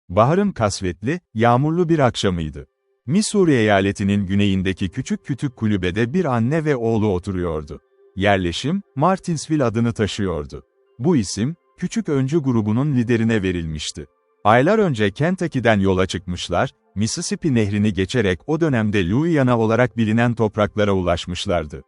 Baharın kasvetli, yağmurlu bir akşamıydı. Missouri eyaletinin güneyindeki küçük kulübede bir anne ve oğlu oturuyordu. Yerleşim, Martinsville adını taşıyordu. Bu isim, küçük öncü grubunun liderine verilmişti. Aylar önce Kentucky'den yola çıkmışlar, Mississippi Nehri'ni geçerek o dönemde Louisiana olarak bilinen topraklara ulaşmışlardı.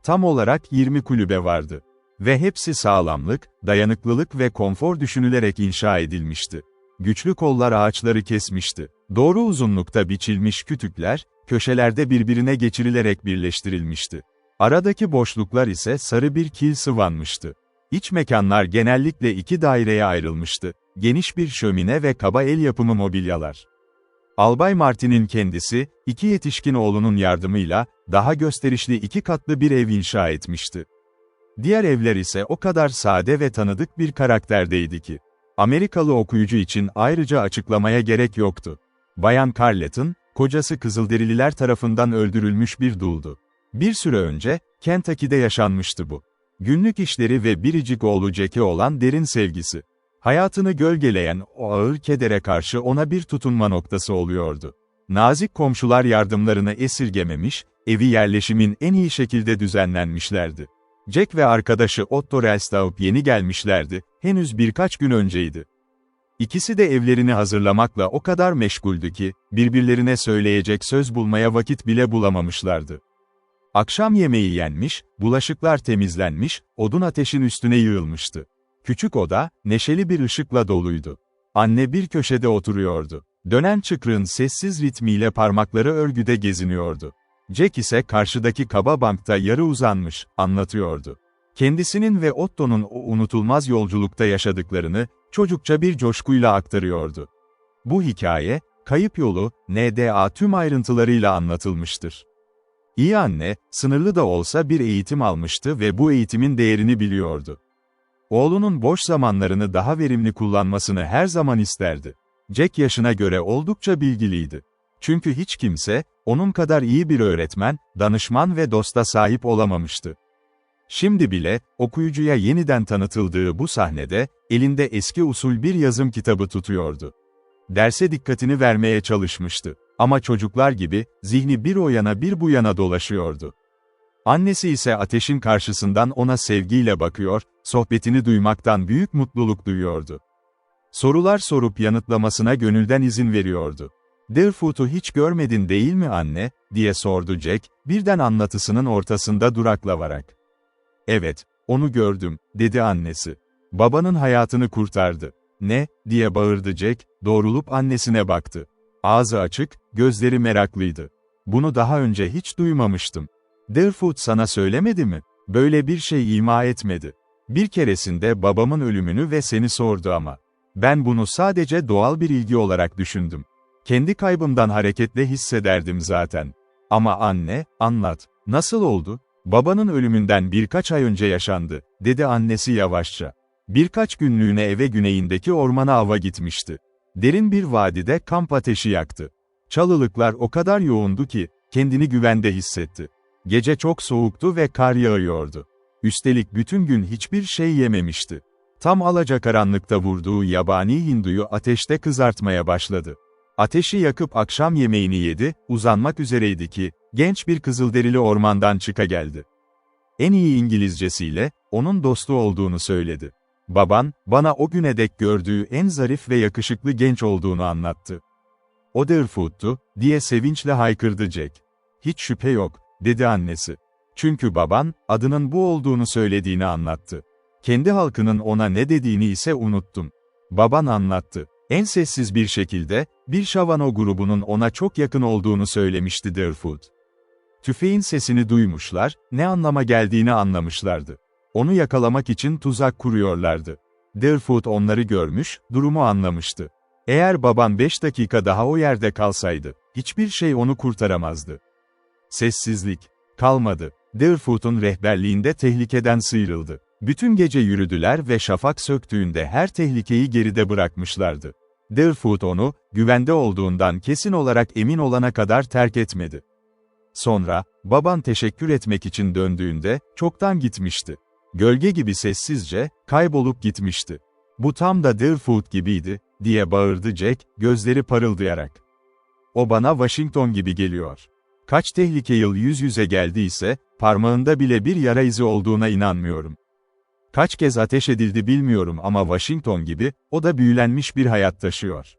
Tam olarak 20 kulübe vardı. Ve hepsi sağlamlık, dayanıklılık ve konfor düşünülerek inşa edilmişti. Güçlü kollar ağaçları kesmişti. Doğru uzunlukta biçilmiş kütükler, köşelerde birbirine geçirilerek birleştirilmişti. Aradaki boşluklar ise sarı bir kil sıvanmıştı. İç mekanlar genellikle iki daireye ayrılmıştı. Geniş bir şömine ve kaba el yapımı mobilyalar. Albay Martin'in kendisi, iki yetişkin oğlunun yardımıyla, daha gösterişli iki katlı bir ev inşa etmişti. Diğer evler ise o kadar sade ve tanıdık bir karakterdeydi ki, Amerikalı okuyucu için ayrıca açıklamaya gerek yoktu. Bayan Carleton, kocası Kızılderililer tarafından öldürülmüş bir duldu. Bir süre önce, Kentucky'de yaşanmıştı bu. Günlük işleri ve biricik oğlu Jack'e olan derin sevgisi, hayatını gölgeleyen o ağır kedere karşı ona bir tutunma noktası oluyordu. Nazik komşular yardımlarını esirgememiş, evi yerleşimin en iyi şekilde düzenlenmişlerdi. Jack ve arkadaşı Otto Rellstab yeni gelmişlerdi, henüz birkaç gün önceydi. İkisi de evlerini hazırlamakla o kadar meşguldü ki, birbirlerine söyleyecek söz bulmaya vakit bile bulamamışlardı. Akşam yemeği yenmiş, bulaşıklar temizlenmiş, odun ateşin üstüne yığılmıştı. Küçük oda, neşeli bir ışıkla doluydu. Anne bir köşede oturuyordu. Dönen çıkrığın sessiz ritmiyle parmakları örgüde geziniyordu. Jack ise karşıdaki kaba bankta yarı uzanmış, anlatıyordu. Kendisinin ve Otto'nun o unutulmaz yolculukta yaşadıklarını, çocukça bir coşkuyla aktarıyordu. Bu hikaye, Kayıp Yolu, N.D.A. tüm ayrıntılarıyla anlatılmıştır. İyi anne, sınırlı da olsa bir eğitim almıştı ve bu eğitimin değerini biliyordu. Oğlunun boş zamanlarını daha verimli kullanmasını her zaman isterdi. Jack yaşına göre oldukça bilgiliydi. Çünkü hiç kimse, onun kadar iyi bir öğretmen, danışman ve dosta sahip olamamıştı. Şimdi bile, okuyucuya yeniden tanıtıldığı bu sahnede, elinde eski usul bir yazım kitabı tutuyordu. Derse dikkatini vermeye çalışmıştı. Ama çocuklar gibi, zihni bir o yana bir bu yana dolaşıyordu. Annesi ise ateşin karşısından ona sevgiyle bakıyor, sohbetini duymaktan büyük mutluluk duyuyordu. Sorular sorup yanıtlamasına gönülden izin veriyordu. "Deerfoot'u hiç görmedin değil mi anne?" diye sordu Jack, birden anlatısının ortasında duraklavarak. "Evet, onu gördüm," dedi annesi. "Babanın hayatını kurtardı." "Ne?" diye bağırdı Jack, doğrulup annesine baktı. Ağzı açık, gözleri meraklıydı. "Bunu daha önce hiç duymamıştım. Deerfoot sana söylemedi mi?" "Böyle bir şey ima etmedi. Bir keresinde babamın ölümünü ve seni sordu ama. Ben bunu sadece doğal bir ilgi olarak düşündüm. Kendi kaybımdan hareketle hissederdim zaten. Ama anne, anlat. Nasıl oldu?" "Babanın ölümünden birkaç ay önce yaşandı," dedi annesi yavaşça. "Birkaç günlüğüne eve güneyindeki ormana ava gitmişti. Derin bir vadide kamp ateşi yaktı. Çalılıklar o kadar yoğundu ki, kendini güvende hissetti. Gece çok soğuktu ve kar yağıyordu. Üstelik bütün gün hiçbir şey yememişti. Tam alacakaranlıkta vurduğu yabani hinduyu ateşte kızartmaya başladı. Ateşi yakıp akşam yemeğini yedi, uzanmak üzereydi ki, genç bir Kızılderili ormandan çıkageldi. En iyi İngilizcesiyle, onun dostu olduğunu söyledi. Baban, bana o güne dek gördüğü en zarif ve yakışıklı genç olduğunu anlattı." "O Deerfoot'tu," diye sevinçle haykırdı Jack. "Hiç şüphe yok," dedi annesi. "Çünkü baban, adının bu olduğunu söylediğini anlattı. Kendi halkının ona ne dediğini ise unuttum. Baban anlattı. En sessiz bir şekilde, bir Şavano grubunun ona çok yakın olduğunu söylemişti Deerfoot. Tüfeğin sesini duymuşlar, ne anlama geldiğini anlamışlardı. Onu yakalamak için tuzak kuruyorlardı. Deerfoot onları görmüş, durumu anlamıştı. Eğer baban 5 dakika daha o yerde kalsaydı, hiçbir şey onu kurtaramazdı." Sessizlik. Kalmadı. Deerfoot'un rehberliğinde tehlikeden sıyrıldı. Bütün gece yürüdüler ve şafak söktüğünde her tehlikeyi geride bırakmışlardı. Deerfoot onu, güvende olduğundan kesin olarak emin olana kadar terk etmedi. Sonra, baban teşekkür etmek için döndüğünde, çoktan gitmişti. Gölge gibi sessizce, kaybolup gitmişti. Bu tam da Deerfoot gibiydi, diye bağırdı Jack, gözleri parıldayarak. O bana Washington gibi geliyor. Kaç tehlike yıl yüz yüze geldiyse, parmağında bile bir yara izi olduğuna inanmıyorum. Kaç kez ateş edildi bilmiyorum ama Washington gibi, o da büyülenmiş bir hayat taşıyor.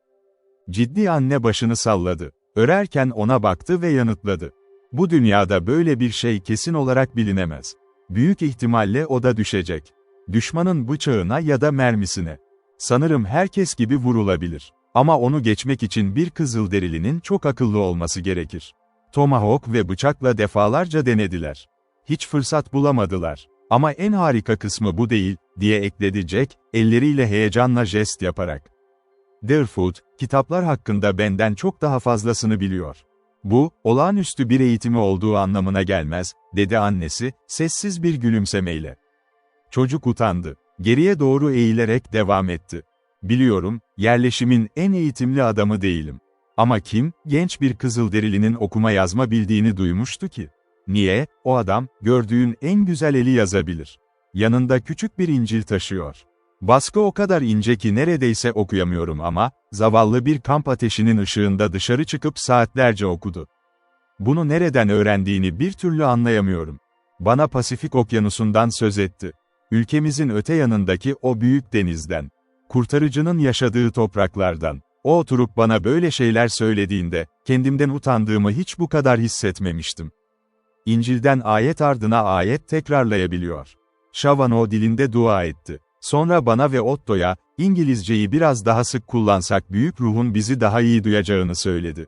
Ciddi anne başını salladı. Örerken ona baktı ve yanıtladı. Bu dünyada böyle bir şey kesin olarak bilinemez. Büyük ihtimalle o da düşecek. Düşmanın bıçağına ya da mermisine. Sanırım herkes gibi vurulabilir. Ama onu geçmek için bir Kızılderili'nin çok akıllı olması gerekir. Tomahawk ve bıçakla defalarca denediler. Hiç fırsat bulamadılar. Ama en harika kısmı bu değil, diye ekledi Jack, elleriyle heyecanla jest yaparak. Deerfoot, kitaplar hakkında benden çok daha fazlasını biliyor. Bu, olağanüstü bir eğitimi olduğu anlamına gelmez, dedi annesi, sessiz bir gülümsemeyle. Çocuk utandı. Geriye doğru eğilerek devam etti. Biliyorum, yerleşimin en eğitimli adamı değilim. Ama kim, genç bir Kızılderili'nin okuma yazma bildiğini duymuştu ki? Niye, o adam, gördüğün en güzel eli yazabilir. Yanında küçük bir İncil taşıyor. Baskı o kadar ince ki neredeyse okuyamıyorum ama, zavallı bir kamp ateşinin ışığında dışarı çıkıp saatlerce okudu. Bunu nereden öğrendiğini bir türlü anlayamıyorum. Bana Pasifik Okyanusu'ndan söz etti. Ülkemizin öte yanındaki o büyük denizden. Kurtarıcının yaşadığı topraklardan. O oturup bana böyle şeyler söylediğinde, kendimden utandığımı hiç bu kadar hissetmemiştim. İncil'den ayet ardına ayet tekrarlayabiliyor. Shavano dilinde dua etti. Sonra bana ve Otto'ya, İngilizceyi biraz daha sık kullansak büyük ruhun bizi daha iyi duyacağını söyledi.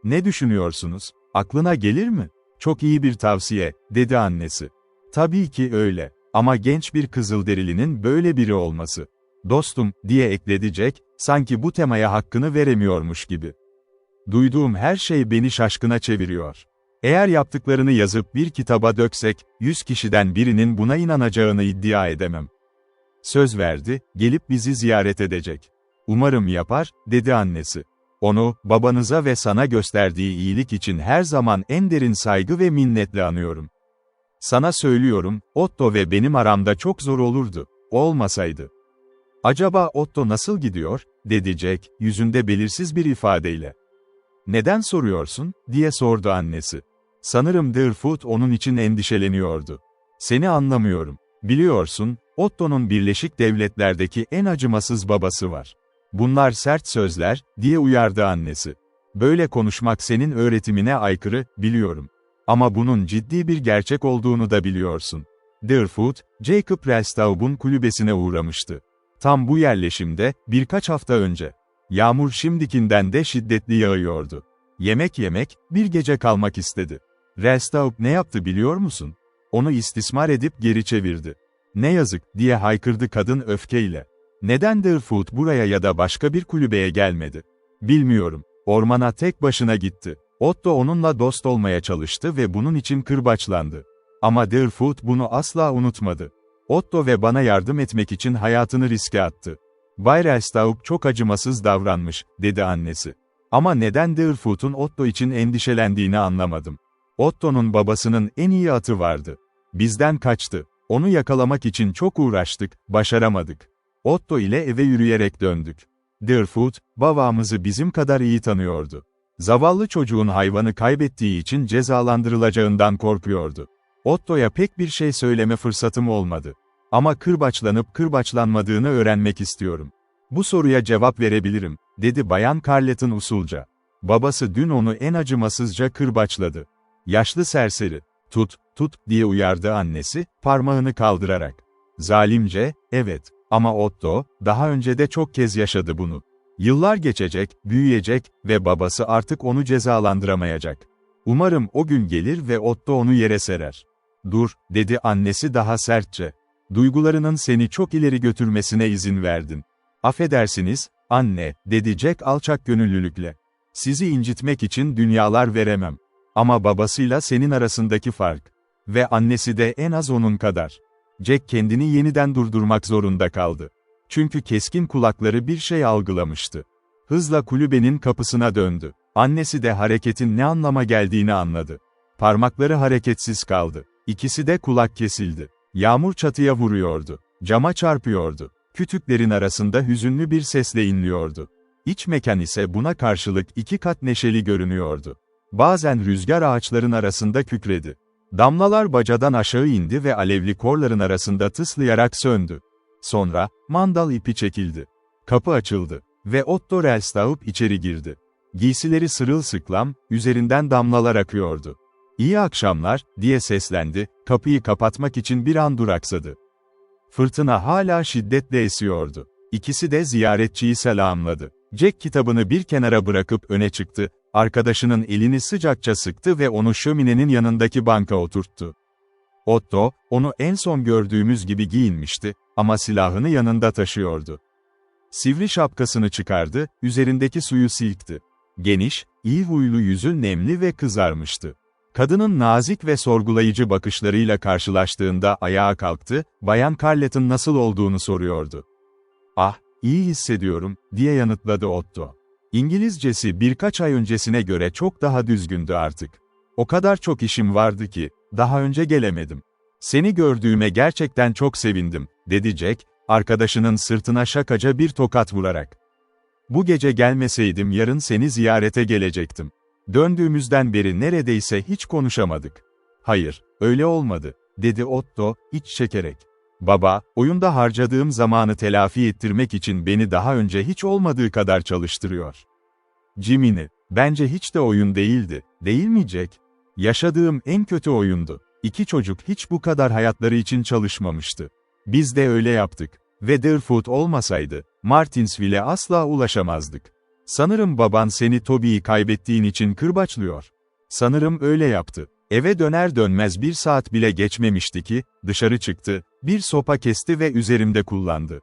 Ne düşünüyorsunuz? Aklına gelir mi? Çok iyi bir tavsiye, dedi annesi. Tabii ki öyle. Ama genç bir Kızılderili'nin böyle biri olması. Dostum, diye ekledi Jack, sanki bu temaya hakkını veremiyormuş gibi. Duyduğum her şey beni şaşkına çeviriyor. Eğer yaptıklarını yazıp bir kitaba döksek, 100 kişiden birinin buna inanacağını iddia edemem. Söz verdi, gelip bizi ziyaret edecek. Umarım yapar, dedi annesi. Onu, babanıza ve sana gösterdiği iyilik için her zaman en derin saygı ve minnetle anıyorum. Sana söylüyorum, Otto ve benim aramda çok zor olurdu, o olmasaydı. Acaba Otto nasıl gidiyor, dedi Jack, yüzünde belirsiz bir ifadeyle. Neden soruyorsun, diye sordu annesi. Sanırım Deerfoot onun için endişeleniyordu. Seni anlamıyorum. Biliyorsun, Otto'nun Birleşik Devletler'deki en acımasız babası var. Bunlar sert sözler, diye uyardı annesi. Böyle konuşmak senin öğretimine aykırı, biliyorum. Ama bunun ciddi bir gerçek olduğunu da biliyorsun. Deerfoot, Jacob Relstaub'un kulübesine uğramıştı. Tam bu yerleşimde, birkaç hafta önce. Yağmur şimdikinden de şiddetli yağıyordu. Yemek yemek, bir gece kalmak istedi. Relstaub ne yaptı biliyor musun? Onu istismar edip geri çevirdi. Ne yazık, diye haykırdı kadın öfkeyle. Neden Deerfoot buraya ya da başka bir kulübeye gelmedi? Bilmiyorum. Ormana tek başına gitti. Otto onunla dost olmaya çalıştı ve bunun için kırbaçlandı. Ama Deerfoot bunu asla unutmadı. Otto ve bana yardım etmek için hayatını riske attı. Bay Relstaub çok acımasız davranmış, dedi annesi. Ama neden Deerfoot'un Otto için endişelendiğini anlamadım. Otto'nun babasının en iyi atı vardı. Bizden kaçtı. Onu yakalamak için çok uğraştık, başaramadık. Otto ile eve yürüyerek döndük. Deerfoot, babamızı bizim kadar iyi tanıyordu. Zavallı çocuğun hayvanı kaybettiği için cezalandırılacağından korkuyordu. Otto'ya pek bir şey söyleme fırsatım olmadı. Ama kırbaçlanıp kırbaçlanmadığını öğrenmek istiyorum. Bu soruya cevap verebilirim, dedi Bayan Carleton usulca. Babası dün onu en acımasızca kırbaçladı. Yaşlı serseri, tut, diye uyardı annesi, parmağını kaldırarak. Zalimce, evet, ama Otto, daha önce de çok kez yaşadı bunu. Yıllar geçecek, büyüyecek ve babası artık onu cezalandıramayacak. Umarım o gün gelir ve Otto onu yere serer. Dur, dedi annesi daha sertçe. Duygularının seni çok ileri götürmesine izin verdin. Affedersiniz, anne, dedi Jack alçak gönüllülükle. Sizi incitmek için dünyalar veremem. Ama babasıyla senin arasındaki fark. Ve annesi de en az onun kadar. Jack kendini yeniden durdurmak zorunda kaldı. Çünkü keskin kulakları bir şey algılamıştı. Hızla kulübenin kapısına döndü. Annesi de hareketin ne anlama geldiğini anladı. Parmakları hareketsiz kaldı. İkisi de kulak kesildi. Yağmur çatıya vuruyordu. Cama çarpıyordu. Kütüklerin arasında hüzünlü bir sesle inliyordu. İç mekan ise buna karşılık 2 kat neşeli görünüyordu. Bazen rüzgar ağaçların arasında kükredi. Damlalar bacadan aşağı indi ve alevli korların arasında tıslayarak söndü. Sonra, mandal ipi çekildi. Kapı açıldı ve Otto Rellstab içeri girdi. Giysileri sırılsıklam, üzerinden damlalar akıyordu. "İyi akşamlar," diye seslendi, kapıyı kapatmak için bir an duraksadı. Fırtına hala şiddetle esiyordu. İkisi de ziyaretçiyi selamladı. Jack kitabını bir kenara bırakıp öne çıktı, arkadaşının elini sıcakça sıktı ve onu şöminenin yanındaki banka oturttu. Otto, onu en son gördüğümüz gibi giyinmişti ama silahını yanında taşıyordu. Sivri şapkasını çıkardı, üzerindeki suyu silkti. Geniş, iyi huylu yüzü nemli ve kızarmıştı. Kadının nazik ve sorgulayıcı bakışlarıyla karşılaştığında ayağa kalktı, Bayan Carleton nasıl olduğunu soruyordu. "Ah, iyi hissediyorum," diye yanıtladı Otto. İngilizcesi birkaç ay öncesine göre çok daha düzgündü artık. "O kadar çok işim vardı ki, daha önce gelemedim. Seni gördüğüme gerçekten çok sevindim," dedi Jack, arkadaşının sırtına şakaca bir tokat vurarak. "Bu gece gelmeseydim yarın seni ziyarete gelecektim. Döndüğümüzden beri neredeyse hiç konuşamadık." "Hayır, öyle olmadı," dedi Otto, iç çekerek. "Baba, oyunda harcadığım zamanı telafi ettirmek için beni daha önce hiç olmadığı kadar çalıştırıyor." "Jiminy, bence hiç de oyun değildi, değil mi Jack? Yaşadığım en kötü oyundu. 2 çocuk hiç bu kadar hayatları için çalışmamıştı. Biz de öyle yaptık. Ve Deerfoot olmasaydı, Martinsville'e asla ulaşamazdık. Sanırım baban seni Toby'yi kaybettiğin için kırbaçlıyor. Sanırım öyle yaptı. Eve döner dönmez 1 saat bile geçmemişti ki, dışarı çıktı, bir sopa kesti ve üzerimde kullandı.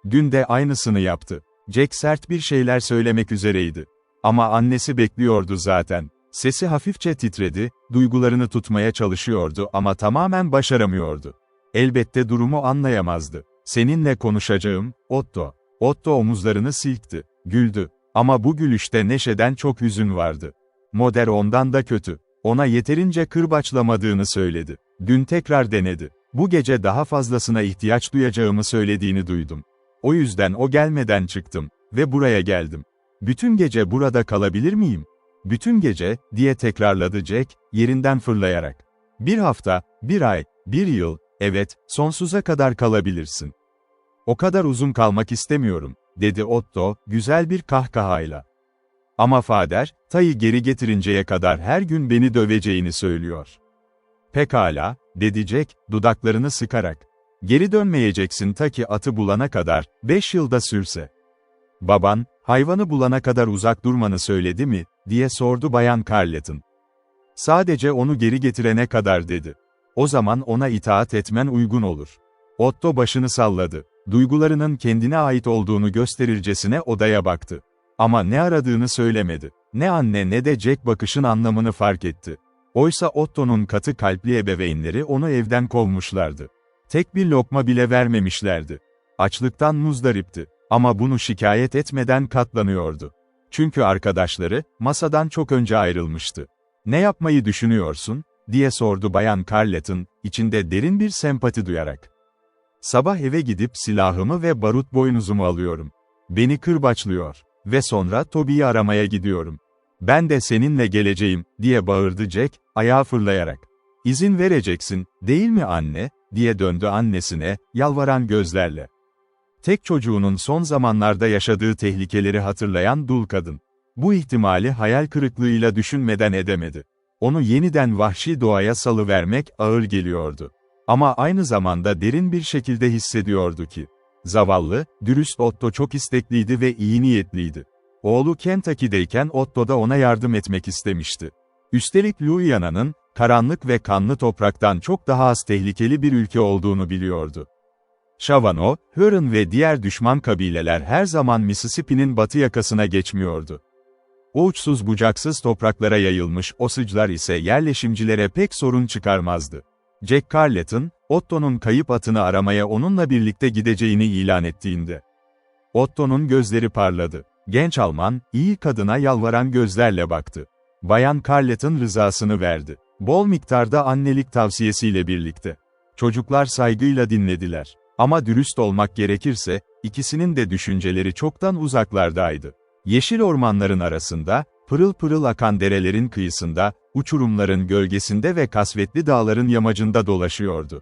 Dün de aynısını yaptı." Jack sert bir şeyler söylemek üzereydi. Ama annesi bekliyordu zaten. Sesi hafifçe titredi, duygularını tutmaya çalışıyordu ama tamamen başaramıyordu. Elbette durumu anlayamazdı. "Seninle konuşacağım, Otto." Otto omuzlarını silkti, güldü. Ama bu gülüşte neşeden çok hüzün vardı. Moder ondan da kötü. Ona yeterince kırbaçlamadığını söyledi. Dün tekrar denedi. "Bu gece daha fazlasına ihtiyaç duyacağımı söylediğini duydum. O yüzden o gelmeden çıktım ve buraya geldim. Bütün gece burada kalabilir miyim?" "Bütün gece," diye tekrarladı Jack, yerinden fırlayarak. "1 hafta, 1 ay, 1 yıl, evet, sonsuza kadar kalabilirsin." "O kadar uzun kalmak istemiyorum," dedi Otto, güzel bir kahkahayla. "Ama Fader, Tay'ı geri getirinceye kadar her gün beni döveceğini söylüyor." "Pekala," dedi Jack, dudaklarını sıkarak. "Geri dönmeyeceksin ta ki atı bulana kadar, 5 yılda sürse." "Baban, hayvanı bulana kadar uzak durmanı söyledi mi?" diye sordu Bayan Carleton. "Sadece onu geri getirene kadar," dedi. "O zaman ona itaat etmen uygun olur." Otto başını salladı. Duygularının kendine ait olduğunu gösterircesine odaya baktı. Ama ne aradığını söylemedi. Ne anne ne de Jack bakışın anlamını fark etti. Oysa Otto'nun katı kalpli ebeveynleri onu evden kovmuşlardı. Tek bir lokma bile vermemişlerdi. Açlıktan muzdaripti. Ama bunu şikayet etmeden katlanıyordu. Çünkü arkadaşları, masadan çok önce ayrılmıştı. "Ne yapmayı düşünüyorsun?" diye sordu Bayan Carleton, içinde derin bir sempati duyarak. "Sabah eve gidip silahımı ve barut boynuzumu alıyorum. Beni kırbaçlıyor. Ve sonra Toby'yi aramaya gidiyorum. Ben de seninle geleceğim," diye bağırdı Jack, ayağa fırlayarak. "İzin vereceksin, değil mi anne?" diye döndü annesine, yalvaran gözlerle. Tek çocuğunun son zamanlarda yaşadığı tehlikeleri hatırlayan dul kadın. Bu ihtimali hayal kırıklığıyla düşünmeden edemedi. Onu yeniden vahşi doğaya salıvermek ağır geliyordu. Ama aynı zamanda derin bir şekilde hissediyordu ki, zavallı, dürüst Otto çok istekliydi ve iyi niyetliydi. Oğlu Kentucky'deyken Otto da ona yardım etmek istemişti. Üstelik Louisiana'nın, karanlık ve kanlı topraktan çok daha az tehlikeli bir ülke olduğunu biliyordu. Shawanoe, Huron ve diğer düşman kabileler her zaman Mississippi'nin batı yakasına geçmiyordu. O uçsuz bucaksız topraklara yayılmış Osag'lar ise yerleşimcilere pek sorun çıkarmazdı. Jack Carleton, Otto'nun kayıp atını aramaya onunla birlikte gideceğini ilan ettiğinde, Otto'nun gözleri parladı. Genç Alman, iyi kadına yalvaran gözlerle baktı. Bayan Carleton rızasını verdi. Bol miktarda annelik tavsiyesiyle birlikte. Çocuklar saygıyla dinlediler. Ama dürüst olmak gerekirse, ikisinin de düşünceleri çoktan uzaklardaydı. Yeşil ormanların arasında, pırıl pırıl akan derelerin kıyısında, uçurumların gölgesinde ve kasvetli dağların yamacında dolaşıyordu.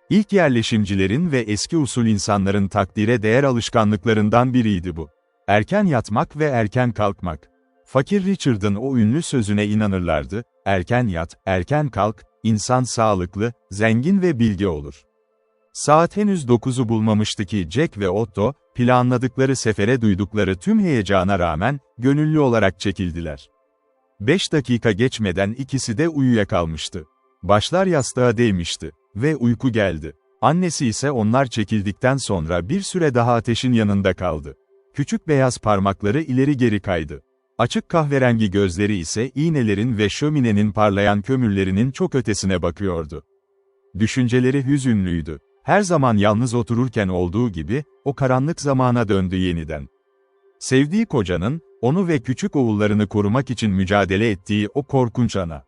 İlk yerleşimcilerin ve eski usul insanların takdire değer alışkanlıklarından biriydi bu. Erken yatmak ve erken kalkmak. Fakir Richard'ın o ünlü sözüne inanırlardı: erken yat, erken kalk, insan sağlıklı, zengin ve bilge olur. Saat henüz 9'u bulmamıştı ki Jack ve Otto, planladıkları sefere duydukları tüm heyecana rağmen, gönüllü olarak çekildiler. 5 dakika geçmeden ikisi de uyuyakalmıştı. Başlar yastığa değmişti ve uyku geldi. Annesi ise onlar çekildikten sonra bir süre daha ateşin yanında kaldı. Küçük beyaz parmakları ileri geri kaydı. Açık kahverengi gözleri ise iğnelerin ve şöminenin parlayan kömürlerinin çok ötesine bakıyordu. Düşünceleri hüzünlüydü. Her zaman yalnız otururken olduğu gibi, o karanlık zamana döndü yeniden. Sevdiği kocanın, onu ve küçük oğullarını korumak için mücadele ettiği o korkunç ana.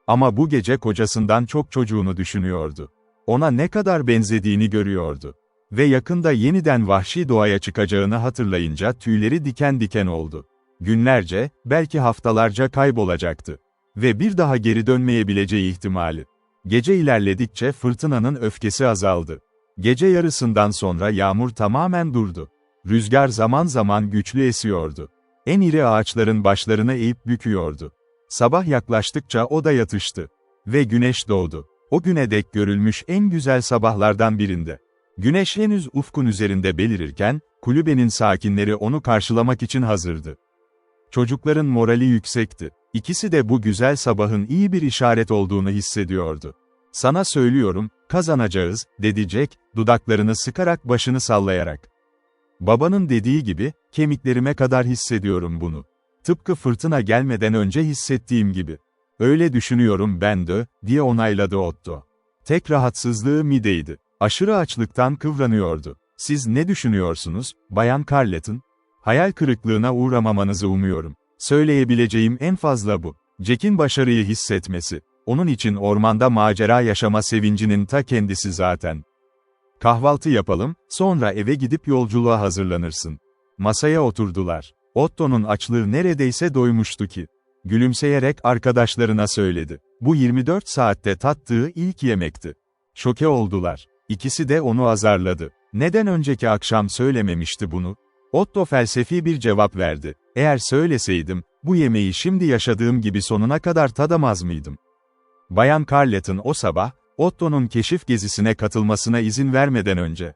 Ama bu gece kocasından çok çocuğunu düşünüyordu. Ona ne kadar benzediğini görüyordu. Ve yakında yeniden vahşi doğaya çıkacağını hatırlayınca tüyleri diken diken oldu. Günlerce, belki haftalarca kaybolacaktı. Ve bir daha geri dönmeyebileceği ihtimali. Gece ilerledikçe fırtınanın öfkesi azaldı. Gece yarısından sonra yağmur tamamen durdu. Rüzgar zaman zaman güçlü esiyordu. En iri ağaçların başlarını eğip büküyordu. Sabah yaklaştıkça o da yatıştı. Ve güneş doğdu. O güne dek görülmüş en güzel sabahlardan birinde. Güneş henüz ufkun üzerinde belirirken, kulübenin sakinleri onu karşılamak için hazırdı. Çocukların morali yüksekti. İkisi de bu güzel sabahın iyi bir işaret olduğunu hissediyordu. "Sana söylüyorum, kazanacağız," dedi Jack, dudaklarını sıkarak başını sallayarak. "Babanın dediği gibi, kemiklerime kadar hissediyorum bunu. Tıpkı fırtına gelmeden önce hissettiğim gibi." "Öyle düşünüyorum ben de," diye onayladı Otto. Tek rahatsızlığı mideydi. Aşırı açlıktan kıvranıyordu. "Siz ne düşünüyorsunuz, Bayan Carleton?" "Hayal kırıklığına uğramamanızı umuyorum. Söyleyebileceğim en fazla bu." Jack'in başarıyı hissetmesi, onun için ormanda macera yaşama sevincinin ta kendisi zaten. "Kahvaltı yapalım, sonra eve gidip yolculuğa hazırlanırsın." Masaya oturdular. Otto'nun açlığı neredeyse doymuştu ki. Gülümseyerek arkadaşlarına söyledi. Bu 24 saatte tattığı ilk yemekti. Şoke oldular. İkisi de onu azarladı. Neden önceki akşam söylememişti bunu? Otto felsefi bir cevap verdi. "Eğer söyleseydim, bu yemeği şimdi yaşadığım gibi sonuna kadar tadamaz mıydım?" Bayan Carleton o sabah, Otto'nun keşif gezisine katılmasına izin vermeden önce,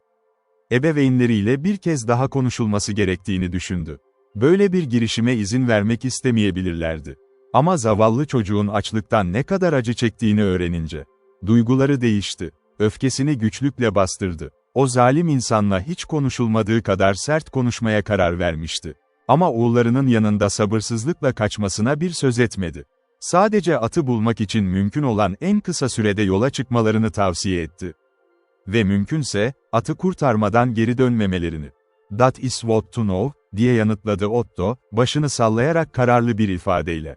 ebeveynleriyle bir kez daha konuşulması gerektiğini düşündü. Böyle bir girişime izin vermek istemeyebilirlerdi. Ama zavallı çocuğun açlıktan ne kadar acı çektiğini öğrenince, duyguları değişti. Öfkesini güçlükle bastırdı. O zalim insanla hiç konuşulmadığı kadar sert konuşmaya karar vermişti. Ama oğullarının yanında sabırsızlıkla kaçmasına bir söz etmedi. Sadece atı bulmak için mümkün olan en kısa sürede yola çıkmalarını tavsiye etti. Ve mümkünse, atı kurtarmadan geri dönmemelerini. "That is what to know," diye yanıtladı Otto, başını sallayarak kararlı bir ifadeyle.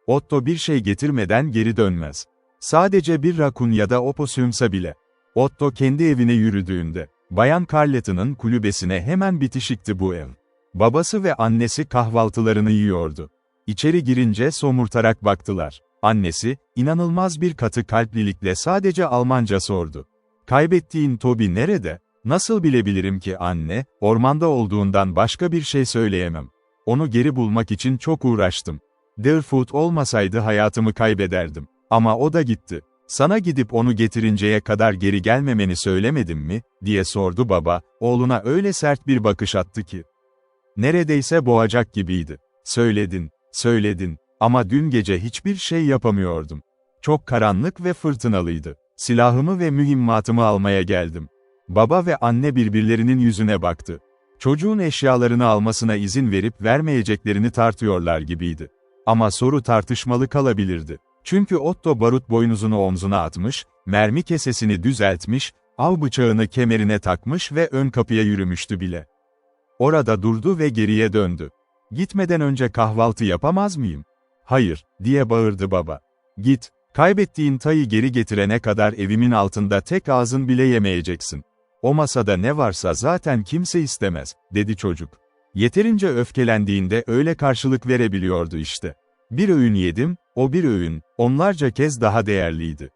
Otto bir şey getirmeden geri dönmez. Sadece bir rakun ya da opossumsa bile. Otto kendi evine yürüdüğünde, Bayan Carleton'ın kulübesine hemen bitişikti bu ev. Babası ve annesi kahvaltılarını yiyordu. İçeri girince somurtarak baktılar. Annesi, inanılmaz bir katı kalplilikle sadece Almanca sordu. "Kaybettiğin Toby nerede?" "Nasıl bilebilirim ki anne, ormanda olduğundan başka bir şey söyleyemem. Onu geri bulmak için çok uğraştım. Deerfoot olmasaydı hayatımı kaybederdim. Ama o da gitti. Sana gidip onu getirinceye kadar geri gelmemeni söylemedim mi?" diye sordu baba, oğluna öyle sert bir bakış attı ki. Neredeyse boğacak gibiydi. "Söyledin, söyledin. Ama dün gece hiçbir şey yapamıyordum. Çok karanlık ve fırtınalıydı. Silahımı ve mühimmatımı almaya geldim." Baba ve anne birbirlerinin yüzüne baktı. Çocuğun eşyalarını almasına izin verip vermeyeceklerini tartıyorlar gibiydi. Ama soru tartışmalı kalabilirdi. Çünkü Otto barut boynuzunu omzuna atmış, mermi kesesini düzeltmiş, av bıçağını kemerine takmış ve ön kapıya yürümüştü bile. Orada durdu ve geriye döndü. "Gitmeden önce kahvaltı yapamaz mıyım?" "Hayır," diye bağırdı baba. "Git, kaybettiğin tayı geri getirene kadar evimin altında tek ağzın bile yemeyeceksin." O masada ne varsa zaten kimse istemez, dedi çocuk. Yeterince öfkelendiğinde öyle karşılık verebiliyordu işte. Bir öğün yedim, o bir öğün, onlarca kez daha değerliydi.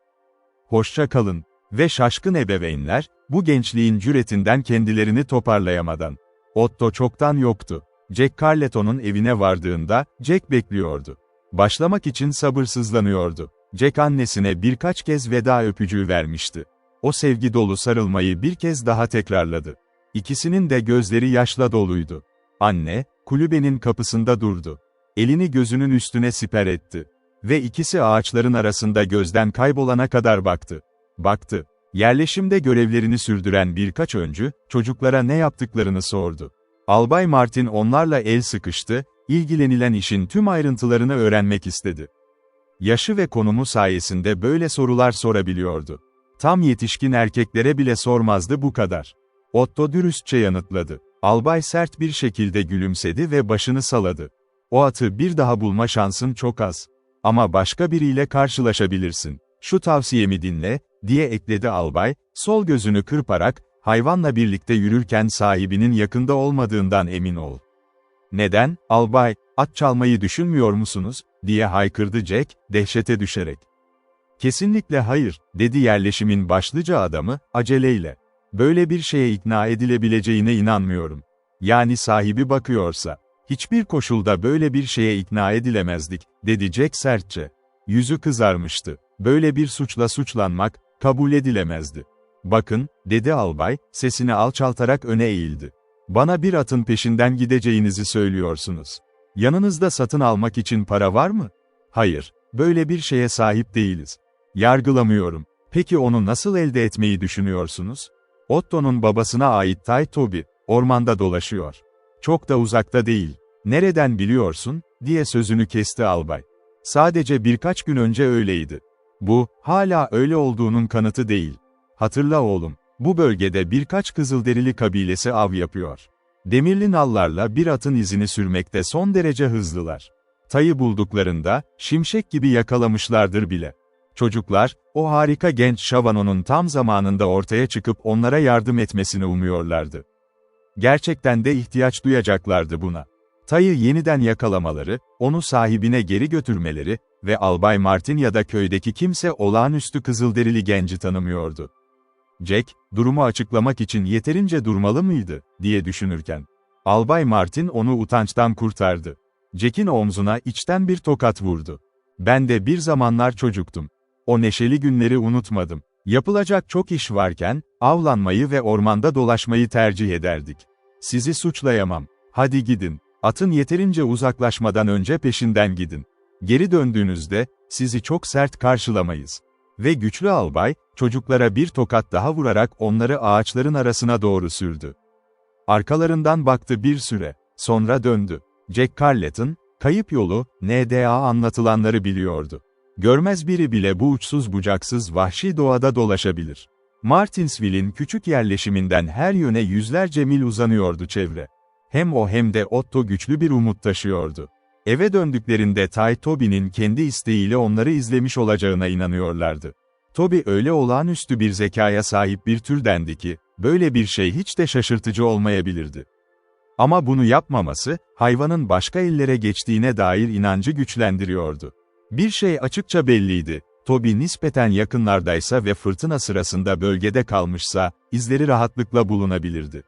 Hoşça kalın. Ve şaşkın ebeveynler, bu gençliğin cüretinden kendilerini toparlayamadan. Otto çoktan yoktu. Jack Carleton'un evine vardığında, Jack bekliyordu. Başlamak için sabırsızlanıyordu. Jack annesine birkaç kez veda öpücüğü vermişti. O sevgi dolu sarılmayı bir kez daha tekrarladı. İkisinin de gözleri yaşla doluydu. Anne, kulübenin kapısında durdu. Elini gözünün üstüne siper etti. Ve ikisi ağaçların arasında gözden kaybolana kadar baktı. Baktı. Yerleşimde görevlerini sürdüren birkaç öncü, çocuklara ne yaptıklarını sordu. Albay Martin onlarla el sıkıştı, ilgilenilen işin tüm ayrıntılarını öğrenmek istedi. Yaşı ve konumu sayesinde böyle sorular sorabiliyordu. Tam yetişkin erkeklere bile sormazdı bu kadar. Otto dürüstçe yanıtladı. Albay sert bir şekilde gülümsedi ve başını salladı. O atı bir daha bulma şansın çok az. Ama başka biriyle karşılaşabilirsin. Şu tavsiyemi dinle, diye ekledi albay, sol gözünü kırparak, hayvanla birlikte yürürken sahibinin yakında olmadığından emin ol. Neden, albay, at çalmayı düşünmüyor musunuz, diye haykırdı Jack, dehşete düşerek. Kesinlikle hayır, dedi yerleşimin başlıca adamı, aceleyle. Böyle bir şeye ikna edilebileceğine inanmıyorum. Yani sahibi bakıyorsa. Hiçbir koşulda böyle bir şeye ikna edilemezdik, dedi Jack sertçe. Yüzü kızarmıştı. Böyle bir suçla suçlanmak, kabul edilemezdi. Bakın, dedi albay, sesini alçaltarak öne eğildi. Bana bir atın peşinden gideceğinizi söylüyorsunuz. Yanınızda satın almak için para var mı? Hayır, böyle bir şeye sahip değiliz. Yargılamıyorum. Peki onu nasıl elde etmeyi düşünüyorsunuz? Otto'nun babasına ait Tay Toby, ormanda dolaşıyor. Çok da uzakta değil. Nereden biliyorsun, diye sözünü kesti albay. Sadece birkaç gün önce öyleydi. Bu, hala öyle olduğunun kanıtı değil. Hatırla oğlum, bu bölgede birkaç Kızılderili kabilesi av yapıyor. Demirli nallarla bir atın izini sürmekte son derece hızlılar. Tayı bulduklarında, şimşek gibi yakalamışlardır bile. Çocuklar, o harika genç Şavano'nun tam zamanında ortaya çıkıp onlara yardım etmesini umuyorlardı. Gerçekten de ihtiyaç duyacaklardı buna. Tayı yeniden yakalamaları, onu sahibine geri götürmeleri ve Albay Martin ya da köydeki kimse olağanüstü Kızılderili genci tanımıyordu. Jack, durumu açıklamak için yeterince durmalı mıydı, diye düşünürken. Albay Martin onu utançtan kurtardı. Jack'in omzuna içten bir tokat vurdu. Ben de bir zamanlar çocuktum. O neşeli günleri unutmadım. Yapılacak çok iş varken, avlanmayı ve ormanda dolaşmayı tercih ederdik. Sizi suçlayamam. Hadi gidin. Atın yeterince uzaklaşmadan önce peşinden gidin. Geri döndüğünüzde, sizi çok sert karşılamayız. Ve güçlü albay, çocuklara bir tokat daha vurarak onları ağaçların arasına doğru sürdü. Arkalarından baktı bir süre, sonra döndü. Jack Carleton, kayıp yolu, NDA anlatılanları biliyordu. Görmez biri bile bu uçsuz bucaksız vahşi doğada dolaşabilir. Martinsville'in küçük yerleşiminden her yöne yüzlerce mil uzanıyordu çevre. Hem o hem de Otto güçlü bir umut taşıyordu. Eve döndüklerinde Tay Toby'nin kendi isteğiyle onları izlemiş olacağına inanıyorlardı. Toby öyle olağanüstü bir zekaya sahip bir türdendi ki, böyle bir şey hiç de şaşırtıcı olmayabilirdi. Ama bunu yapmaması, hayvanın başka ellere geçtiğine dair inancı güçlendiriyordu. Bir şey açıkça belliydi, Toby nispeten yakınlardaysa ve fırtına sırasında bölgede kalmışsa, izleri rahatlıkla bulunabilirdi.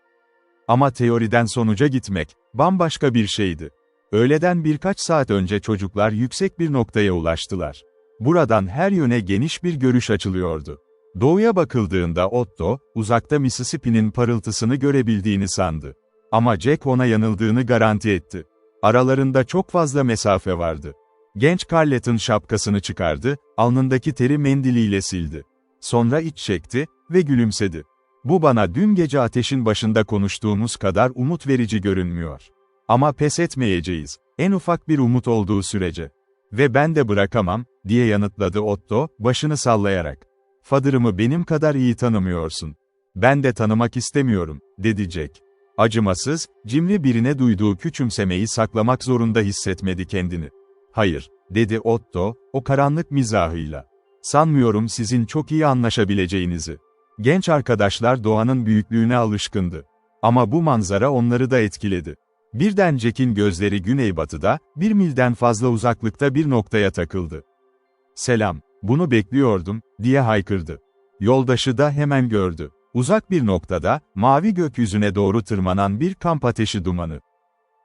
Ama teoriden sonuca gitmek, bambaşka bir şeydi. Öğleden birkaç saat önce çocuklar yüksek bir noktaya ulaştılar. Buradan her yöne geniş bir görüş açılıyordu. Doğuya bakıldığında Otto, uzakta Mississippi'nin parıltısını görebildiğini sandı. Ama Jack ona yanıldığını garanti etti. Aralarında çok fazla mesafe vardı. Genç Carleton şapkasını çıkardı, alnındaki teri mendiliyle sildi. Sonra iç çekti ve gülümsedi. Bu bana dün gece ateşin başında konuştuğumuz kadar umut verici görünmüyor. Ama pes etmeyeceğiz, en ufak bir umut olduğu sürece. Ve ben de bırakamam, diye yanıtladı Otto, başını sallayarak. Fadırımı benim kadar iyi tanımıyorsun. Ben de tanımak istemiyorum, dedi Jack. Acımasız, cimri birine duyduğu küçümsemeyi saklamak zorunda hissetmedi kendini. Hayır, dedi Otto, o karanlık mizahıyla. Sanmıyorum sizin çok iyi anlaşabileceğinizi. Genç arkadaşlar doğanın büyüklüğüne alışkındı. Ama bu manzara onları da etkiledi. Birden Jack'in gözleri güneybatıda, 1 milden fazla uzaklıkta bir noktaya takıldı. "Selam, bunu bekliyordum," diye haykırdı. Yoldaşı da hemen gördü. Uzak bir noktada, mavi gökyüzüne doğru tırmanan bir kamp ateşi dumanı.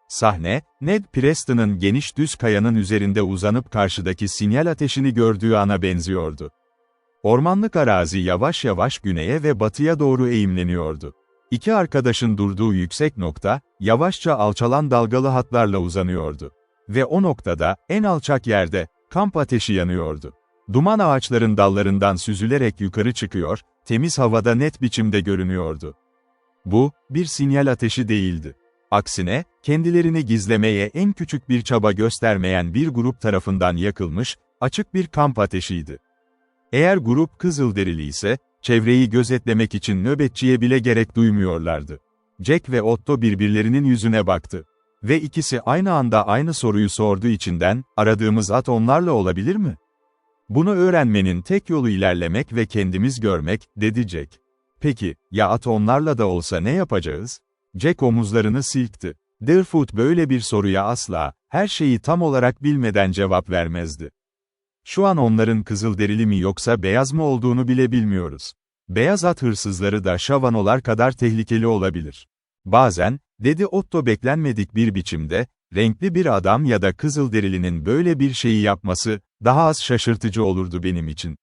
Sahne, Ned Preston'ın geniş düz kayanın üzerinde uzanıp karşıdaki sinyal ateşini gördüğü ana benziyordu. Ormanlık arazi yavaş yavaş güneye ve batıya doğru eğimleniyordu. İki arkadaşın durduğu yüksek nokta, yavaşça alçalan dalgalı hatlarla uzanıyordu. Ve o noktada, en alçak yerde, kamp ateşi yanıyordu. Duman ağaçların dallarından süzülerek yukarı çıkıyor, temiz havada net biçimde görünüyordu. Bu, bir sinyal ateşi değildi. Aksine, kendilerini gizlemeye en küçük bir çaba göstermeyen bir grup tarafından yakılmış, açık bir kamp ateşiydi. Eğer grup Kızılderili ise, çevreyi gözetlemek için nöbetçiye bile gerek duymuyorlardı. Jack ve Otto birbirlerinin yüzüne baktı. Ve ikisi aynı anda aynı soruyu sordu içinden, aradığımız at onlarla olabilir mi? Bunu öğrenmenin tek yolu ilerlemek ve kendimiz görmek, dedi Jack. Peki, ya at onlarla da olsa ne yapacağız? Jack omuzlarını silkti. Deerfoot böyle bir soruya asla, her şeyi tam olarak bilmeden cevap vermezdi. Şu an onların Kızılderili mi yoksa beyaz mı olduğunu bile bilmiyoruz. Beyaz at hırsızları da şavanolar kadar tehlikeli olabilir. Bazen, dedi Otto beklenmedik bir biçimde, renkli bir adam ya da Kızılderilinin böyle bir şeyi yapması, daha az şaşırtıcı olurdu benim için.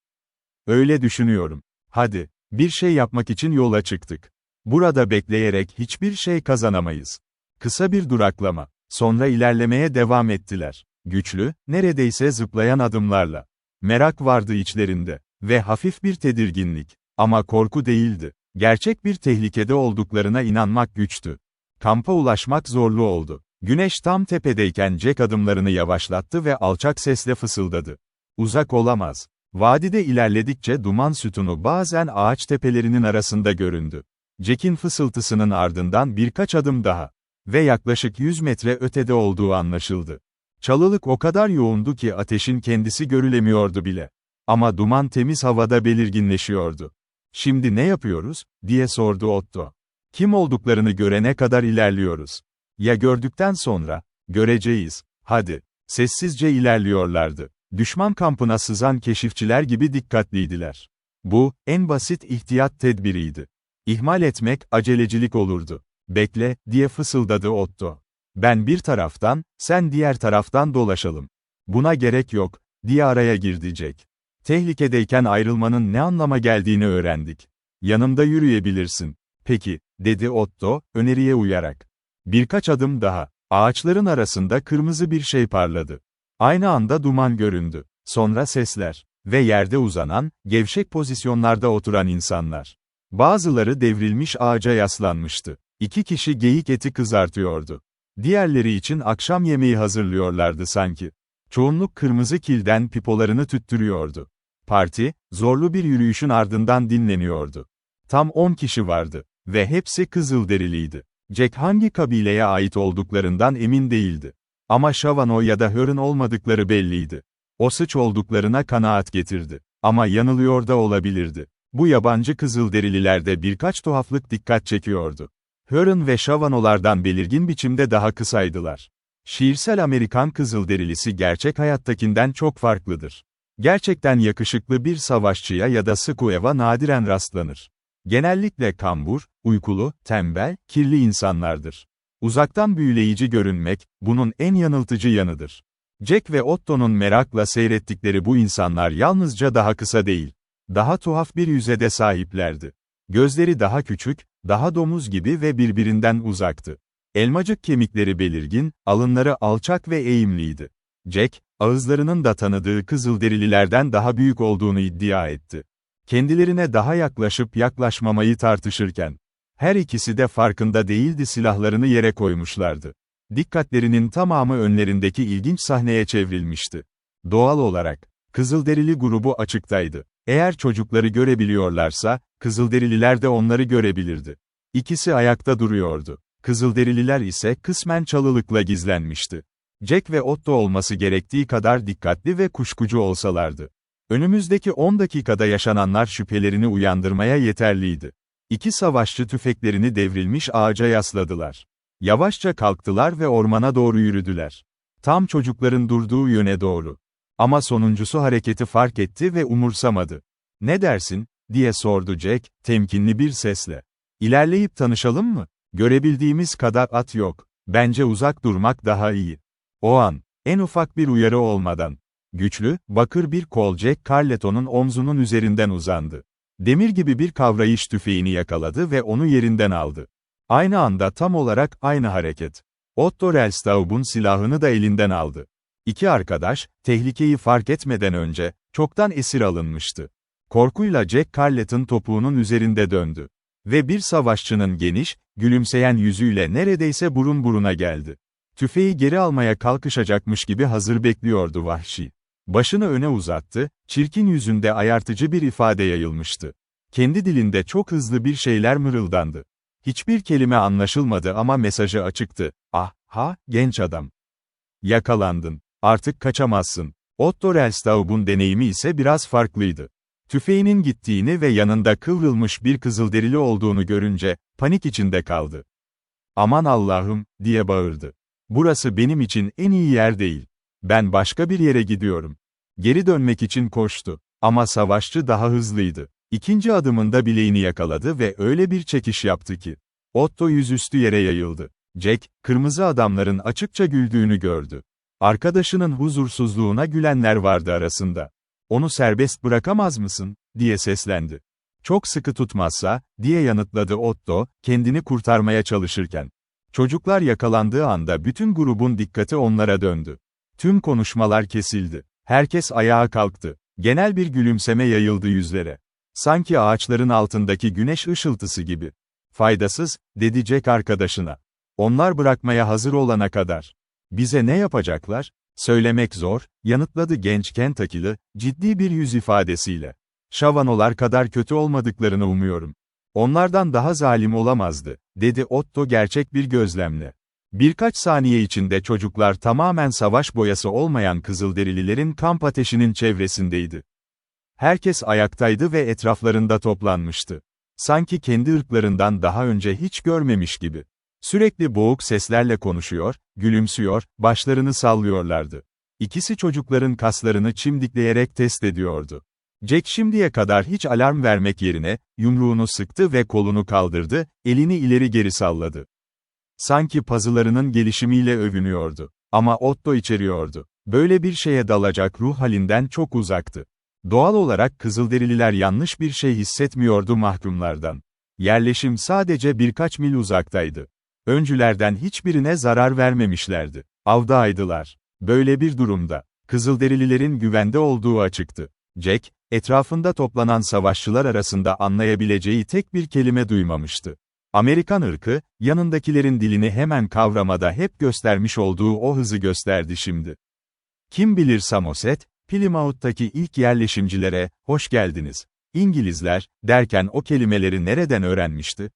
Öyle düşünüyorum. Hadi, bir şey yapmak için yola çıktık. Burada bekleyerek hiçbir şey kazanamayız. Kısa bir duraklama. Sonra ilerlemeye devam ettiler. Güçlü, neredeyse zıplayan adımlarla. Merak vardı içlerinde. Ve hafif bir tedirginlik. Ama korku değildi. Gerçek bir tehlikede olduklarına inanmak güçtü. Kampa ulaşmak zorlu oldu. Güneş tam tepedeyken Jack adımlarını yavaşlattı ve alçak sesle fısıldadı. Uzak olamaz. Vadide ilerledikçe duman sütunu bazen ağaç tepelerinin arasında göründü. Jack'in fısıltısının ardından birkaç adım daha. Ve yaklaşık 100 metre ötede olduğu anlaşıldı. Çalılık o kadar yoğundu ki ateşin kendisi görülemiyordu bile. Ama duman temiz havada belirginleşiyordu. "Şimdi ne yapıyoruz?" diye sordu Otto. "Kim olduklarını görene kadar ilerliyoruz. Ya gördükten sonra? Göreceğiz. Hadi." Sessizce ilerliyorlardı. Düşman kampına sızan keşifçiler gibi dikkatliydiler. Bu, en basit ihtiyat tedbiriydi. İhmal etmek, acelecilik olurdu. "Bekle," diye fısıldadı Otto. "Ben bir taraftan, sen diğer taraftan dolaşalım." "Buna gerek yok," diye araya girdi Jack. "Tehlikedeyken ayrılmanın ne anlama geldiğini öğrendik. Yanımda yürüyebilirsin." "Peki," dedi Otto, öneriye uyarak. Birkaç adım daha. Ağaçların arasında kırmızı bir şey parladı. Aynı anda duman göründü. Sonra sesler. Ve yerde uzanan, gevşek pozisyonlarda oturan insanlar. Bazıları devrilmiş ağaca yaslanmıştı. 2 kişi geyik eti kızartıyordu. Diğerleri için akşam yemeği hazırlıyorlardı sanki. Çoğunluk kırmızı kilden pipolarını tüttürüyordu. Parti, zorlu bir yürüyüşün ardından dinleniyordu. Tam 10 kişi vardı. Ve hepsi Kızılderiliydi. Jack hangi kabileye ait olduklarından emin değildi. Ama Shavano ya da Huron olmadıkları belliydi. Osage olduklarına kanaat getirdi. Ama yanılıyor da olabilirdi. Bu yabancı Kızılderililerde birkaç tuhaflık dikkat çekiyordu. Huron ve Shavanolardan belirgin biçimde daha kısaydılar. Şiirsel Amerikan Kızılderilisi gerçek hayattakinden çok farklıdır. Gerçekten yakışıklı bir savaşçıya ya da Squaw'a nadiren rastlanır. Genellikle kambur, uykulu, tembel, kirli insanlardır. Uzaktan büyüleyici görünmek, bunun en yanıltıcı yanıdır. Jack ve Otto'nun merakla seyrettikleri bu insanlar yalnızca daha kısa değil, daha tuhaf bir yüze de sahiplerdi. Gözleri daha küçük, daha domuz gibi ve birbirinden uzaktı. Elmacık kemikleri belirgin, alınları alçak ve eğimliydi. Jack, ağızlarının da tanıdığı Kızılderililerden daha büyük olduğunu iddia etti. Kendilerine daha yaklaşıp yaklaşmamayı tartışırken, her ikisi de farkında değildi, silahlarını yere koymuşlardı. Dikkatlerinin tamamı önlerindeki ilginç sahneye çevrilmişti. Doğal olarak, Kızılderili grubu açıktaydı. Eğer çocukları görebiliyorlarsa, Kızılderililer de onları görebilirdi. İkisi ayakta duruyordu. Kızılderililer ise kısmen çalılıkla gizlenmişti. Jack ve Otto olması gerektiği kadar dikkatli ve kuşkucu olsalardı. Önümüzdeki 10 dakikada yaşananlar şüphelerini uyandırmaya yeterliydi. İki savaşçı tüfeklerini devrilmiş ağaca yasladılar. Yavaşça kalktılar ve ormana doğru yürüdüler. Tam çocukların durduğu yöne doğru. Ama sonuncusu hareketi fark etti ve umursamadı. "Ne dersin?" diye sordu Jack, temkinli bir sesle. "İlerleyip tanışalım mı? Görebildiğimiz kadar at yok. Bence uzak durmak daha iyi." O an, en ufak bir uyarı olmadan, güçlü, bakır bir kol Jack Carleton'un omzunun üzerinden uzandı. Demir gibi bir kavrayış tüfeğini yakaladı ve onu yerinden aldı. Aynı anda tam olarak aynı hareket. Otto Rellstaub'un silahını da elinden aldı. İki arkadaş, tehlikeyi fark etmeden önce, çoktan esir alınmıştı. Korkuyla Jack Carleton topuğunun üzerinde döndü. Ve bir savaşçının geniş, gülümseyen yüzüyle neredeyse burun buruna geldi. Tüfeği geri almaya kalkışacakmış gibi hazır bekliyordu vahşi. Başını öne uzattı, çirkin yüzünde ayartıcı bir ifade yayılmıştı. Kendi dilinde çok hızlı bir şeyler mırıldandı. Hiçbir kelime anlaşılmadı ama mesajı açıktı. "Ah, ha, genç adam. Yakalandın. Artık kaçamazsın." Otto Rellstaub'un deneyimi ise biraz farklıydı. Tüfeğinin gittiğini ve yanında kıvrılmış bir kızılderili olduğunu görünce, panik içinde kaldı. "Aman Allah'ım," diye bağırdı. "Burası benim için en iyi yer değil. Ben başka bir yere gidiyorum." Geri dönmek için koştu. Ama savaşçı daha hızlıydı. İkinci adımında bileğini yakaladı ve öyle bir çekiş yaptı ki, Otto yüzüstü yere yayıldı. Jack, kırmızı adamların açıkça güldüğünü gördü. Arkadaşının huzursuzluğuna gülenler vardı arasında. "Onu serbest bırakamaz mısın?" diye seslendi. "Çok sıkı tutmazsa," diye yanıtladı Otto, kendini kurtarmaya çalışırken. Çocuklar yakalandığı anda bütün grubun dikkati onlara döndü. Tüm konuşmalar kesildi. Herkes ayağa kalktı. Genel bir gülümseme yayıldı yüzlere. Sanki ağaçların altındaki güneş ışıltısı gibi. "Faydasız," dedi Jack arkadaşına. "Onlar bırakmaya hazır olana kadar. Bize ne yapacaklar?" "Söylemek zor," yanıtladı genç Kentucky'lı, ciddi bir yüz ifadesiyle. "Şavanolar kadar kötü olmadıklarını umuyorum. Onlardan daha zalim olamazdı," dedi Otto gerçek bir gözlemle. Birkaç saniye içinde çocuklar tamamen savaş boyası olmayan Kızılderililerin kamp ateşinin çevresindeydi. Herkes ayaktaydı ve etraflarında toplanmıştı. Sanki kendi ırklarından daha önce hiç görmemiş gibi. Sürekli boğuk seslerle konuşuyor, gülümsüyor, başlarını sallıyorlardı. İkisi çocukların kaslarını çimdikleyerek test ediyordu. Jack şimdiye kadar hiç alarm vermek yerine, yumruğunu sıktı ve kolunu kaldırdı, elini ileri geri salladı. Sanki pazılarının gelişimiyle övünüyordu. Ama Otto içeriyordu. Böyle bir şeye dalacak ruh halinden çok uzaktı. Doğal olarak Kızılderililer yanlış bir şey hissetmiyordu mahkumlardan. Yerleşim sadece birkaç mil uzaktaydı. Öncülerden hiçbirine zarar vermemişlerdi. Avdaydılar. Böyle bir durumda, Kızılderililerin güvende olduğu açıktı. Jack, etrafında toplanan savaşçılar arasında anlayabileceği tek bir kelime duymamıştı. Amerikan ırkı, yanındakilerin dilini hemen kavramada hep göstermiş olduğu o hızı gösterdi şimdi. Kim bilir Samoset, Plymouth'taki ilk yerleşimcilere, "Hoş geldiniz, İngilizler," derken o kelimeleri nereden öğrenmişti?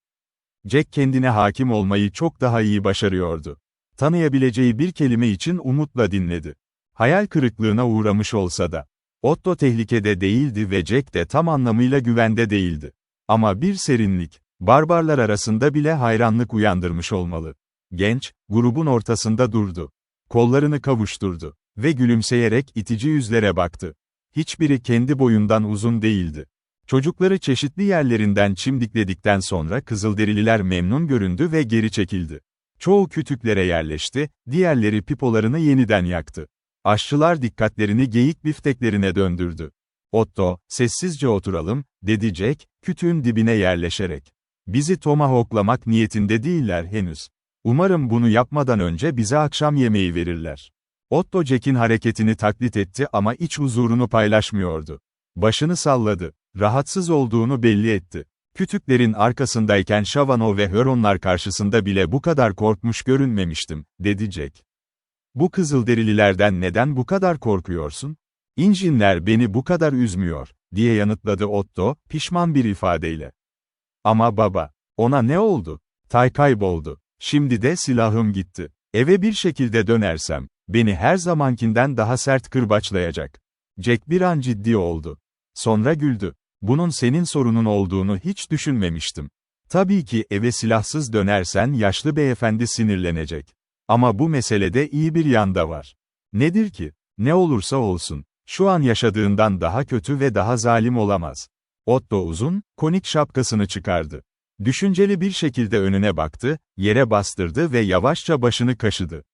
Jack kendine hakim olmayı çok daha iyi başarıyordu. Tanıyabileceği bir kelime için umutla dinledi. Hayal kırıklığına uğramış olsa da. Otto tehlikede değildi ve Jack de tam anlamıyla güvende değildi. Ama bir serinlik, barbarlar arasında bile hayranlık uyandırmış olmalı. Genç, grubun ortasında durdu. Kollarını kavuşturdu ve gülümseyerek itici yüzlere baktı. Hiçbiri kendi boyundan uzun değildi. Çocukları çeşitli yerlerinden çimdikledikten sonra Kızılderililer memnun göründü ve geri çekildi. Çoğu kütüklere yerleşti, diğerleri pipolarını yeniden yaktı. Aşçılar dikkatlerini geyik bifteklerine döndürdü. "Otto, sessizce oturalım," dedi Jack, kütüğün dibine yerleşerek. "Bizi tomahawklamak niyetinde değiller henüz. Umarım bunu yapmadan önce bize akşam yemeği verirler." Otto Jack'in hareketini taklit etti ama iç huzurunu paylaşmıyordu. Başını salladı. Rahatsız olduğunu belli etti. "Kütüklerin arkasındayken Şavano ve Höronlar karşısında bile bu kadar korkmuş görünmemiştim," dedi Jack. "Bu Kızılderililerden neden bu kadar korkuyorsun?" "İncinler beni bu kadar üzmüyor," diye yanıtladı Otto, pişman bir ifadeyle. "Ama baba, ona ne oldu? Tay kayboldu. Şimdi de silahım gitti. Eve bir şekilde dönersem, beni her zamankinden daha sert kırbaçlayacak. Jack bir an ciddi oldu. Sonra güldü. Bunun senin sorunun olduğunu hiç düşünmemiştim. Tabii ki eve silahsız dönersen yaşlı beyefendi sinirlenecek. Ama bu meselede iyi bir yan da var. Nedir ki? Ne olursa olsun, şu an yaşadığından daha kötü ve daha zalim olamaz. Otto uzun, konik şapkasını çıkardı. Düşünceli bir şekilde önüne baktı, yere bastırdı ve yavaşça başını kaşıdı.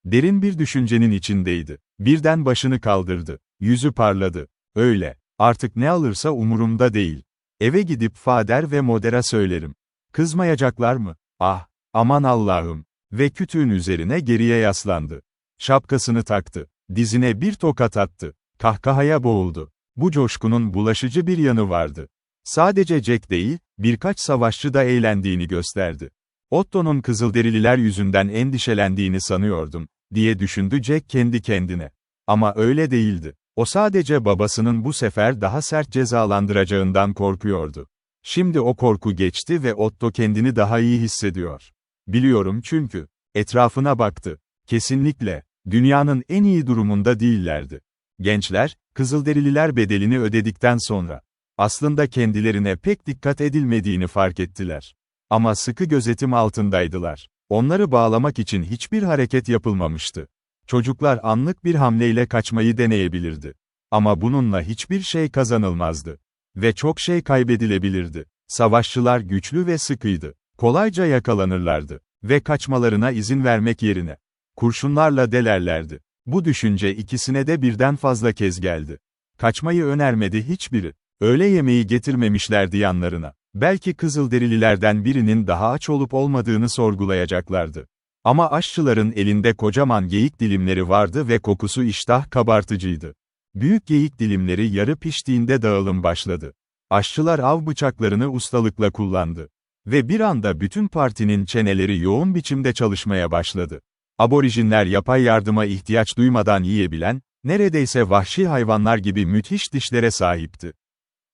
Derin bir düşüncenin içindeydi. Birden başını kaldırdı. Yüzü parladı. Öyle. Artık ne alırsa umurumda değil. Eve gidip Fader ve Moder'a söylerim. Kızmayacaklar mı? Ah, aman Allah'ım. Ve kütüğün üzerine geriye yaslandı. Şapkasını taktı. Dizine bir tokat attı. Kahkahaya boğuldu. Bu coşkunun bulaşıcı bir yanı vardı. Sadece Jack değil, birkaç savaşçı da eğlendiğini gösterdi. Otto'nun Kızılderililer yüzünden endişelendiğini sanıyordum, diye düşündü Jack kendi kendine. Ama öyle değildi. O sadece babasının bu sefer daha sert cezalandıracağından korkuyordu. Şimdi o korku geçti ve Otto kendini daha iyi hissediyor. Biliyorum çünkü. Etrafına baktı. Kesinlikle. Dünyanın en iyi durumunda değillerdi. Gençler, Kızılderililer bedelini ödedikten sonra, aslında kendilerine pek dikkat edilmediğini fark ettiler. Ama sıkı gözetim altındaydılar. Onları bağlamak için hiçbir hareket yapılmamıştı. Çocuklar anlık bir hamleyle kaçmayı deneyebilirdi. Ama bununla hiçbir şey kazanılmazdı. Ve çok şey kaybedilebilirdi. Savaşçılar güçlü ve sıkıydı. Kolayca yakalanırlardı. Ve kaçmalarına izin vermek yerine kurşunlarla delerlerdi. Bu düşünce ikisine de birden fazla kez geldi. Kaçmayı önermedi hiçbiri. Öğle yemeği getirmemişlerdi yanlarına. Belki Kızılderililerden birinin daha aç olup olmadığını sorgulayacaklardı. Ama aşçıların elinde kocaman geyik dilimleri vardı ve kokusu iştah kabartıcıydı. Büyük geyik dilimleri yarı piştiğinde dağılım başladı. Aşçılar av bıçaklarını ustalıkla kullandı. Ve bir anda bütün partinin çeneleri yoğun biçimde çalışmaya başladı. Aborijinler yapay yardıma ihtiyaç duymadan yiyebilen, neredeyse vahşi hayvanlar gibi müthiş dişlere sahipti.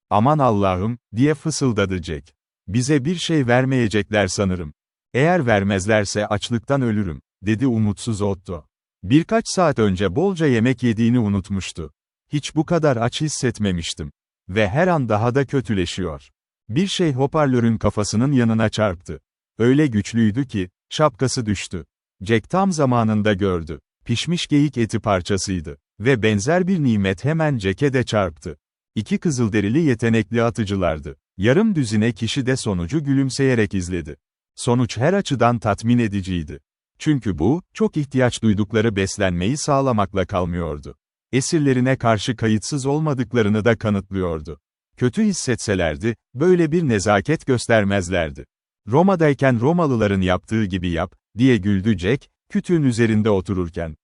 "Aman Allah'ım," diye fısıldadı Jack. "Bize bir şey vermeyecekler sanırım. Eğer vermezlerse açlıktan ölürüm," dedi umutsuz Otto. Birkaç saat önce bolca yemek yediğini unutmuştu. Hiç bu kadar aç hissetmemiştim. Ve her an daha da kötüleşiyor. Bir şey hoparlörün kafasının yanına çarptı. Öyle güçlüydü ki, şapkası düştü. Jack tam zamanında gördü. Pişmiş geyik eti parçasıydı. Ve benzer bir nimet hemen Jack'e de çarptı. İki Kızılderili yetenekli atıcılardı. Yarım düzine kişi de sonucu gülümseyerek izledi. Sonuç her açıdan tatmin ediciydi. Çünkü bu, çok ihtiyaç duydukları beslenmeyi sağlamakla kalmıyordu. Esirlerine karşı kayıtsız olmadıklarını da kanıtlıyordu. Kötü hissetselerdi, böyle bir nezaket göstermezlerdi. "Roma'dayken Romalıların yaptığı gibi yap," diye güldü Jack, kütüğün üzerinde otururken.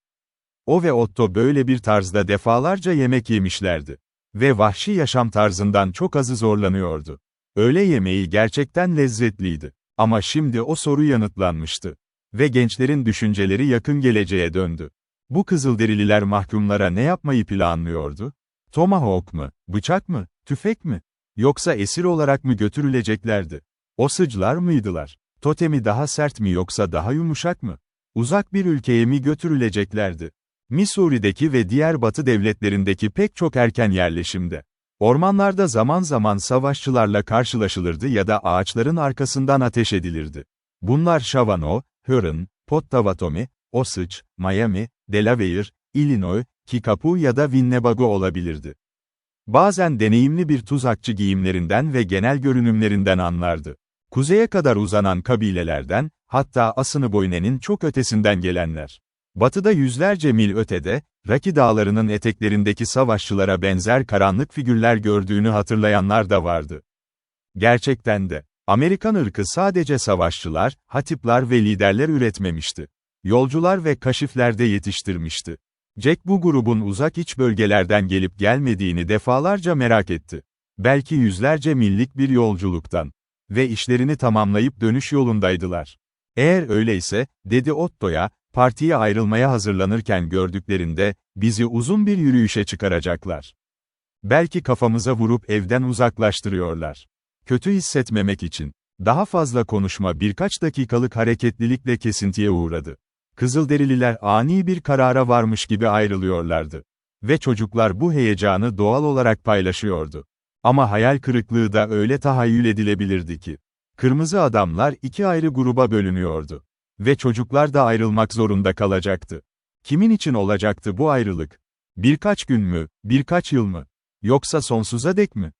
O ve Otto böyle bir tarzda defalarca yemek yemişlerdi. Ve vahşi yaşam tarzından çok azı zorlanıyordu. Öğle yemeği gerçekten lezzetliydi. Ama şimdi o soru yanıtlanmıştı. Ve gençlerin düşünceleri yakın geleceğe döndü. Bu Kızılderililer mahkumlara ne yapmayı planlıyordu? Tomahawk mı, bıçak mı, tüfek mi? Yoksa esir olarak mı götürüleceklerdi? Osıcılar mıydılar? Totemi daha sert mi yoksa daha yumuşak mı? Uzak bir ülkeye mi götürüleceklerdi? Missouri'deki ve diğer Batı devletlerindeki pek çok erken yerleşimde. Ormanlarda zaman zaman savaşçılarla karşılaşılırdı ya da ağaçların arkasından ateş edilirdi. Bunlar Shawano, Huron, Pottawatomie, Osage, Miami, Delaware, Illinois, Kickapoo ya da Winnebago olabilirdi. Bazen deneyimli bir tuzakçı giyimlerinden ve genel görünümlerinden anlardı. Kuzeye kadar uzanan kabilelerden, hatta Assiniboine'nin çok ötesinden gelenler. Batıda yüzlerce mil ötede, Rocky Dağları'nın eteklerindeki savaşçılara benzer karanlık figürler gördüğünü hatırlayanlar da vardı. Gerçekten de, Amerikan ırkı sadece savaşçılar, hatipler ve liderler üretmemişti. Yolcular ve kaşifler de yetiştirmişti. Jack bu grubun uzak iç bölgelerden gelip gelmediğini defalarca merak etti. Belki yüzlerce millik bir yolculuktan. Ve işlerini tamamlayıp dönüş yolundaydılar. "Eğer öyleyse," dedi Otto'ya, "partiye ayrılmaya hazırlanırken gördüklerinde, bizi uzun bir yürüyüşe çıkaracaklar. Belki kafamıza vurup evden uzaklaştırıyorlar." Kötü hissetmemek için. Daha fazla konuşma birkaç dakikalık hareketlilikle kesintiye uğradı. Kızılderililer ani bir karara varmış gibi ayrılıyorlardı. Ve çocuklar bu heyecanı doğal olarak paylaşıyordu. Ama hayal kırıklığı da öyle tahayyül edilebilirdi ki. Kırmızı adamlar iki ayrı gruba bölünüyordu. Ve çocuklar da ayrılmak zorunda kalacaktı. Kimin için olacaktı bu ayrılık? Birkaç gün mü, birkaç yıl mı? Yoksa sonsuza dek mi?